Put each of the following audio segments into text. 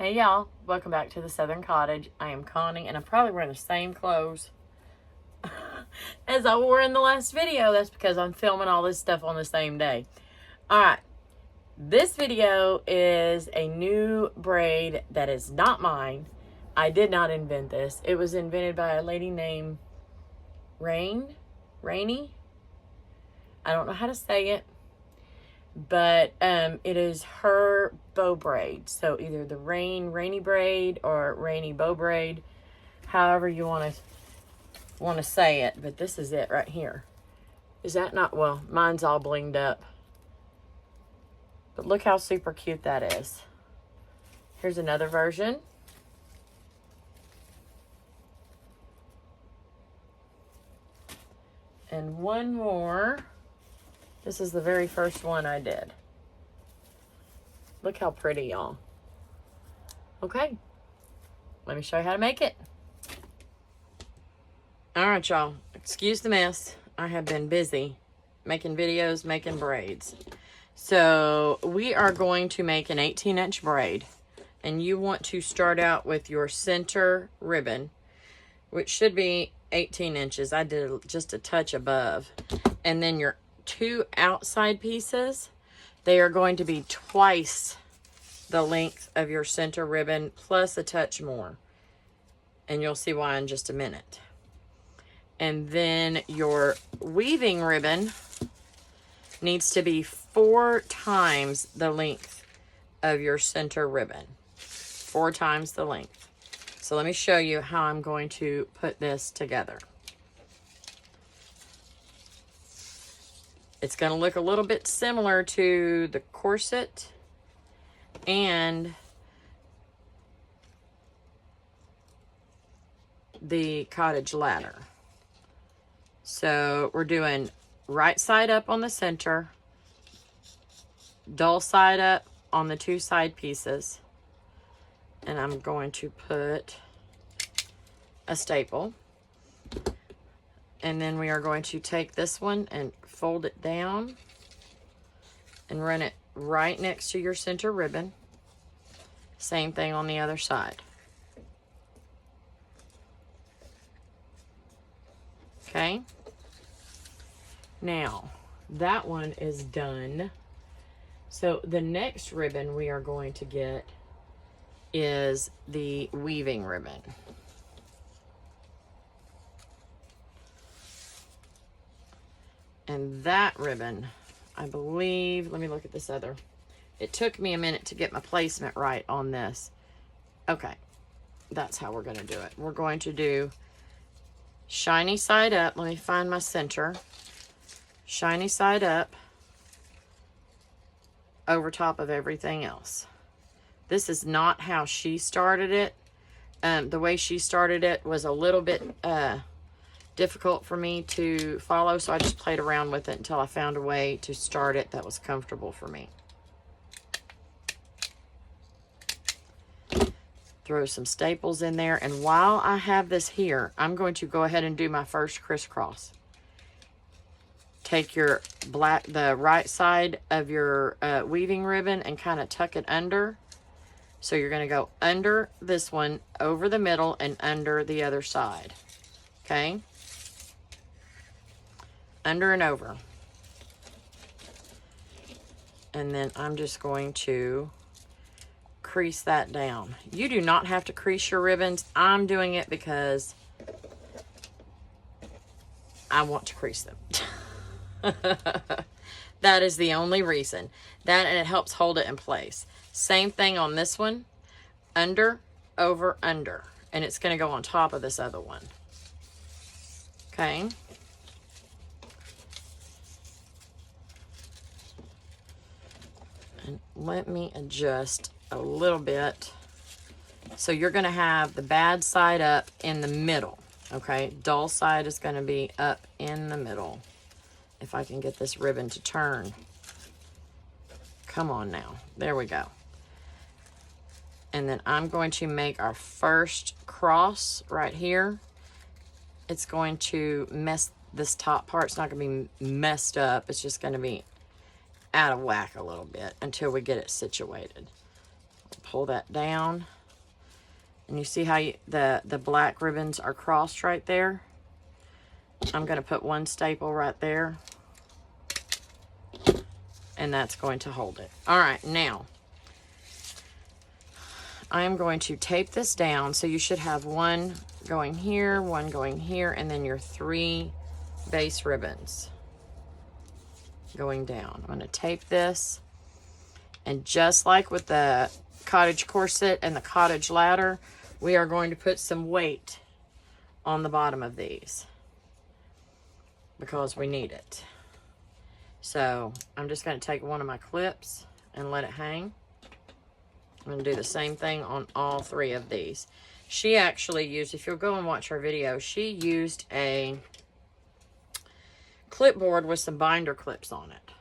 Hey y'all, welcome back to the Southern Cottage. I am Connie and I'm probably wearing the same clothes as I wore in the last video. That's because I'm filming all this stuff on the same day. Alright, this video is a new braid that is not mine. I did not invent this. It was invented by a lady named Raine. I don't know how to say it. But it is her bow braid. So either the Rainy braid or Raine Bow Braid, however you want to say it. But this is it right here. Is that not, well, mine's all blinged up. But look how super cute that is. Here's another version. And one more. This is the very first one I did. Look how pretty, y'all. Okay, let me show you how to make it. All right, y'all, excuse the mess. I have been busy making videos, making braids. So we are going to make an 18-inch braid. And you want to start out with your center ribbon, which should be 18 inches. I did just a touch above. And then your two outside pieces, they are going to be twice the length of your center ribbon plus a touch more, and you'll see why in just a minute. And then your weaving ribbon needs to be 4 times the length of your center ribbon, 4 times the length. So let me show you how I'm going to put this together. It's going to look a little bit similar to the corset and the cottage ladder. So we're doing right side up on the center, dull side up on the 2 side pieces, and I'm going to put a staple. And then we are going to take this one and fold it down and run it right next to your center ribbon. Same thing on the other side. Okay. Now, that one is done. So the next ribbon we are going to get is the weaving ribbon. And that ribbon, I believe, let me look at this other. It took me a minute to get my placement right on this. Okay, that's how we're going to do it. We're going to do shiny side up. Let me find my center. Shiny side up over top of everything else. This is not how she started it. The way she started it was a little bit difficult for me to follow, so I just played around with it until I found a way to start it that was comfortable for me. Throw some staples in there, and while I have this here, I'm going to go ahead and do my first crisscross. Take your the right side of your weaving ribbon and kind of tuck it under. So you're going to go under this one, over the middle, and under the other side. Okay? Under and over. And then I'm just going to crease that down. You do not have to crease your ribbons. I'm doing it because I want to crease them. That is the only reason. That, and it helps hold it in place. Same thing on this one. Under, over, under. And it's going to go on top of this other one. Okay. And let me adjust a little bit. So you're going to have the bad side up in the middle. Okay. Dull side is going to be up in the middle. If I can get this ribbon to turn. Come on now. There we go. And then I'm going to make our first cross right here. It's going to mess this top part. It's not going to be messed up. It's just going to be out of whack a little bit until we get it situated. pull that down. And you see how the black ribbons are crossed right there? I'm going to put one staple right there. And that's going to hold it. All right, now I am going to tape this down. So you should have one going here, one going here, and then your 3 base ribbons going down. I'm going to tape this. And just like with the cottage corset and the cottage ladder, we are going to put some weight on the bottom of these because we need it. So I'm just going to take one of my clips and let it hang. I'm going to do the same thing on all 3 of these. She actually used, if you'll go and watch her video, she used a clipboard with some binder clips on it.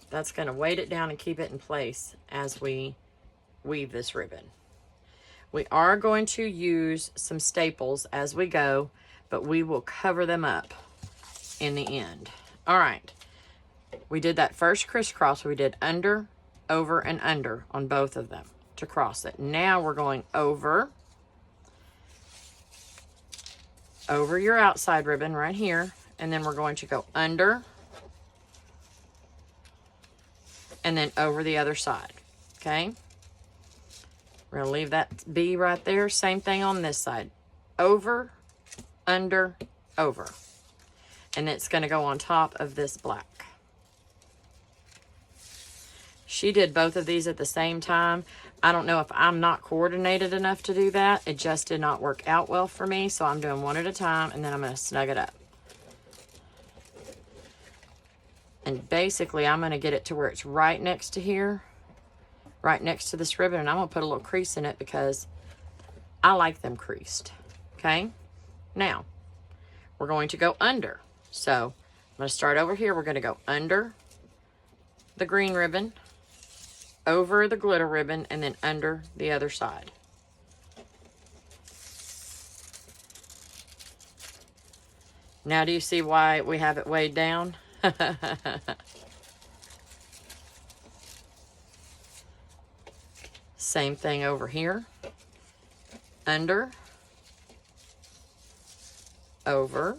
That's going to weight it down and keep it in place as we weave this ribbon. We are going to use some staples as we go, but we will cover them up in the end. All right. We did that first crisscross. We did under, over, and under on both of them to cross it. Now we're going over your outside ribbon right here, and then we're going to go under, and then over the other side, okay? We're gonna leave that be right there. Same thing on this side. Over, under, over. And it's gonna go on top of this black. She did both of these at the same time. I don't know if I'm not coordinated enough to do that. It just did not work out well for me, so I'm doing one at a time, and then I'm gonna snug it up. And basically, I'm going to get it to where it's right next to here, right next to this ribbon, and I'm going to put a little crease in it because I like them creased, okay? Now, we're going to go under. So, I'm going to start over here. We're going to go under the green ribbon, over the glitter ribbon, and then under the other side. Now, do you see why we have it weighed down? Same thing over here. Under, over,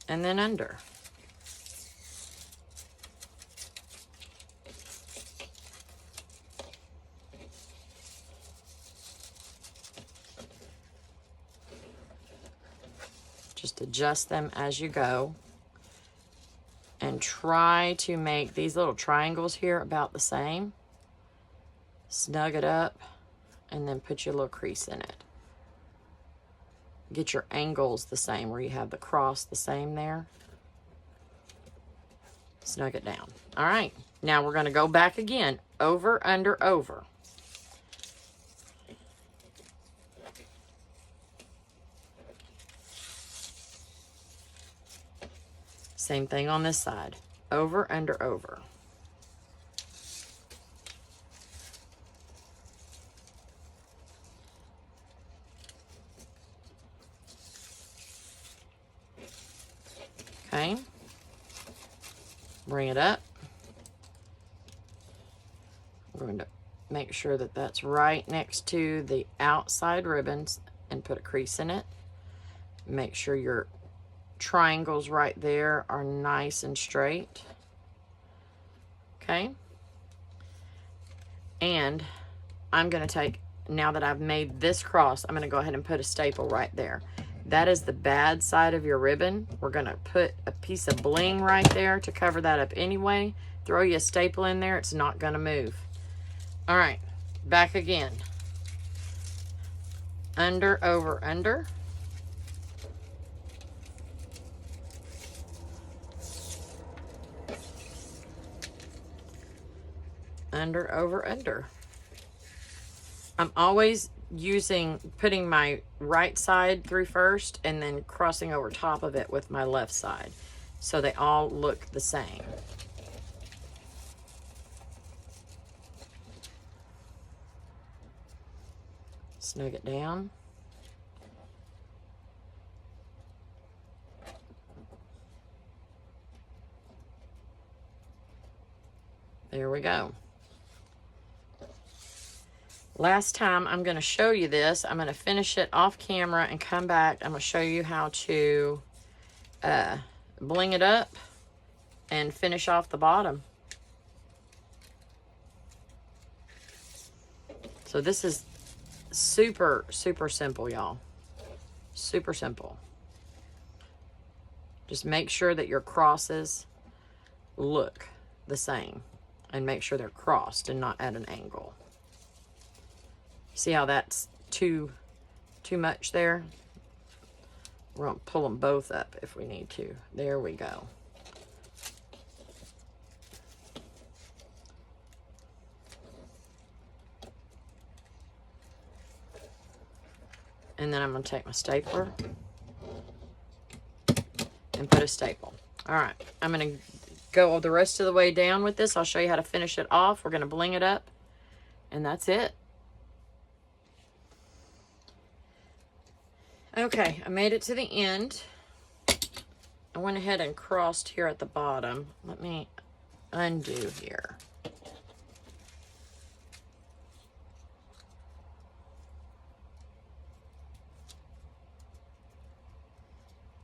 and then under. Just adjust them as you go. And try to make these little triangles here about the same. Snug it up and then put your little crease in it. Get your angles the same where you have the cross the same there. Snug it down. All right, now we're going to go back again. Over, under, over. Same thing on this side. Over, under, over. Okay. Bring it up. I'm going to make sure that that's right next to the outside ribbons and put a crease in it. Make sure your triangles right there are nice and straight. Okay. And I'm going to take, now that I've made this cross, I'm going to go ahead and put a staple right there. That is the bad side of your ribbon. We're going to put a piece of bling right there to cover that up anyway. Throw you a staple in there, it's not going to move. All right, back again. Under, over, under. Under, over, under. I'm always putting my right side through first and then crossing over top of it with my left side so they all look the same. Snug it down. There we go. Last time I'm going to show you this. I'm going to finish it off camera and come back. I'm going to show you how to bling it up and finish off the bottom. So this is super, super simple, y'all. Super simple. Just make sure that your crosses look the same, and make sure they're crossed and not at an angle. See how that's too much there? We're going to pull them both up if we need to. There we go. And then I'm going to take my stapler and put a staple. All right, I'm going to go the rest of the way down with this. I'll show you how to finish it off. We're going to bling it up, and that's it. Okay, I made it to the end. I went ahead and crossed here at the bottom. Let me undo here.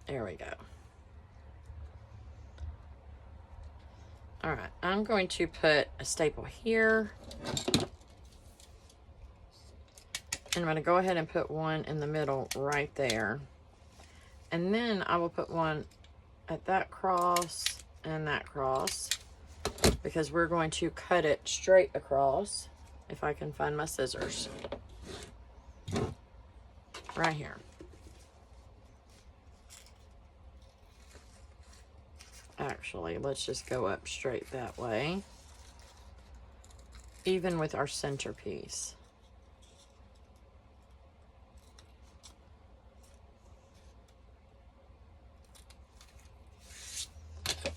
There we go. All right, I'm going to put a staple here. And I'm going to go ahead and put one in the middle right there. And then I will put one at that cross and that cross, because we're going to cut it straight across, if I can find my scissors. Right here. Actually, let's just go up straight that way, even with our centerpiece.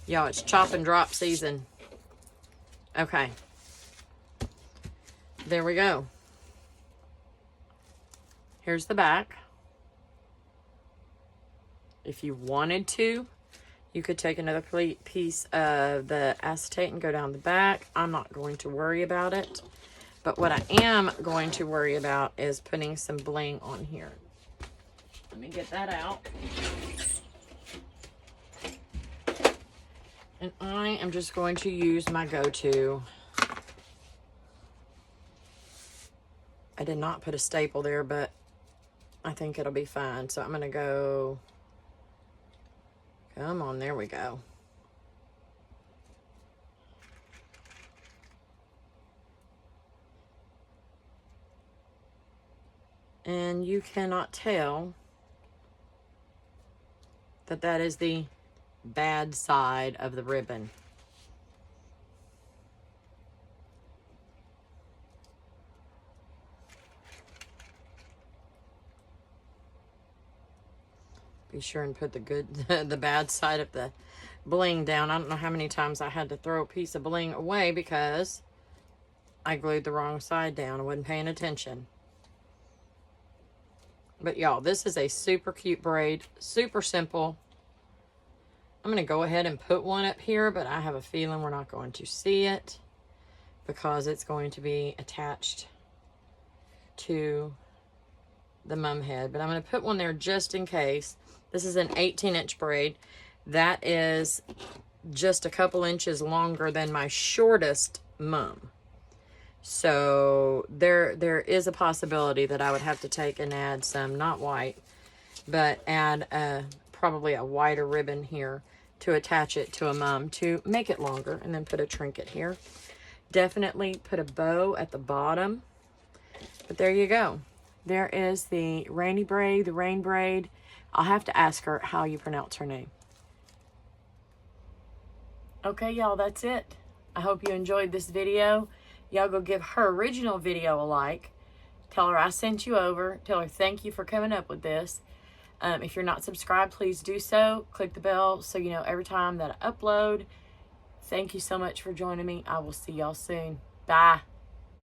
Y'all, it's chop and drop season. Okay. There we go. Here's the back. If you wanted to, you could take another piece of the acetate and go down the back. I'm not going to worry about it. But what I am going to worry about is putting some bling on here. Let me get that out. And I am just going to use my go-to. I did not put a staple there, but I think it'll be fine. So I'm going to go... Come on, there we go. And you cannot tell that that is the bad side of the ribbon. Be sure and put the good, the bad side of the bling down. I don't know how many times I had to throw a piece of bling away because I glued the wrong side down. I wasn't paying attention. But y'all, this is a super cute braid, super simple. I'm going to go ahead and put one up here, but I have a feeling we're not going to see it because it's going to be attached to the mum head. But I'm going to put one there just in case. This is an 18-inch braid. That is just a couple inches longer than my shortest mum. So there is a possibility that I would have to take and add some, not white, but add probably a wider ribbon here to attach it to a mum to make it longer, and then put a trinket here. Definitely put a bow at the bottom. But there you go. There is the Raine braid, the Raine braid. I'll have to ask her how you pronounce her name. Okay, y'all, that's it. I hope you enjoyed this video. Y'all go give her original video a like. Tell her I sent you over. Tell her thank you for coming up with this. If you're not subscribed, please do so. Click the bell so you know every time that I upload. Thank you so much for joining me. I will see y'all soon. Bye.